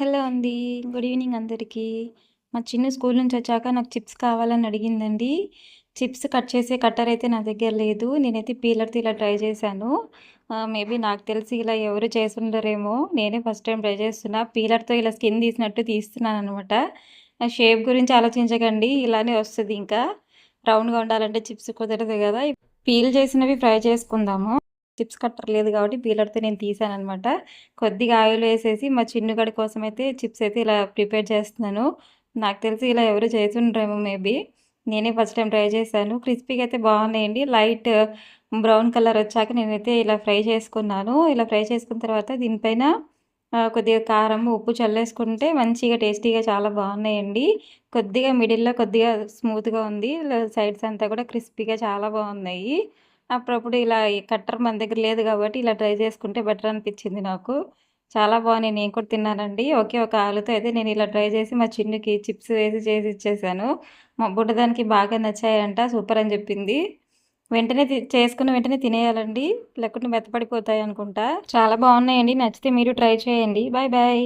Hello అండి. Good evening అందరికీ. మా చిన్ను స్కూల్ నుంచి వచ్చాక నాకు చిప్స్ కావాలని అడిగిందండి. చిప్స్ కట్ చేసే కట్టర్ అయితే నా దగ్గర లేదు. నేనైతే పీలర్‌తో ఇలా ట్రై చేశాను. మేబీ నాకు తెలిసి ఇలా ఎవరు చేసుండరేమో. నేనే ఫస్ట్ టైమ్ ట్రై చేస్తున్నా. పీలర్‌తో ఇలా స్కిన్ తీసినట్టు తీస్తున్నాననమాట. షేప్ గురించి ఆలోచించకండి. ఇలానే వస్తది ఇంకా. రౌండ్‌గా ఉండాలంటే చిప్స్ కుదరదు గదా! పీల్ చేసినవి ఫ్రై చేసుకుందాము. చిప్స్ కట్టర్ లేదు కాబట్టి పీలర్‌తో నేను తీసాననమాట. కొద్దిగా ఆయిల్ వేసేసి మా చిన్నుగాడి కోసమైతే చిప్స్ అయితే ఇలా ప్రిపేర్ చేస్తున్నాను. నాకు తెలిసి ఇలా ఎవరు చేసుండరేమో మేబీ. నేనే ఫస్ట్ టైమ్ ట్రై చేశాను. క్రిస్పీగా అయితే బాగున్నాయండి. లైట్ బ్రౌన్ కలర్ వచ్చాక నేనైతే ఇలా ఫ్రై చేసుకున్నాను. ఇలా ఫ్రై చేసుకున్న తర్వాత దీనిపైన కొద్దిగా కారం, ఉప్పు చల్లేసుకుంటే మంచిగా టేస్టీగా చాలా బాగున్నాయండి. కొద్దిగా మిడిల్‌లో కొద్దిగా స్మూత్‌గా ఉంది. సైడ్స్ అంతా కూడా క్రిస్పీగా చాలా బాగున్నాయి. అప్పుడప్పుడు ఇలా ఈ కట్టర్ మన దగ్గర లేదు కాబట్టి ఇలా ట్రై చేసుకుంటే బెటర్ అనిపించింది నాకు. చాలా బాగున్నాయి. నేను కూడా తిన్నానండి. ఒకే ఒక ఆలుతో అయితే నేను ఇలా ట్రై చేసి మా చిన్నుకి చిప్స్ వేసి చేసి ఇచ్చేసాను. మా బుడ్డదానికి బాగా నచ్చాయంట. సూపర్ అని చెప్పింది. వెంటనే చేసుకున్న వెంటనే తినేయాలండి. లేకుంటే మెత్తపడిపోతాయనుకుంటా. చాలా బాగున్నాయండి. నచ్చితే మీరు ట్రై చేయండి. Bye bye.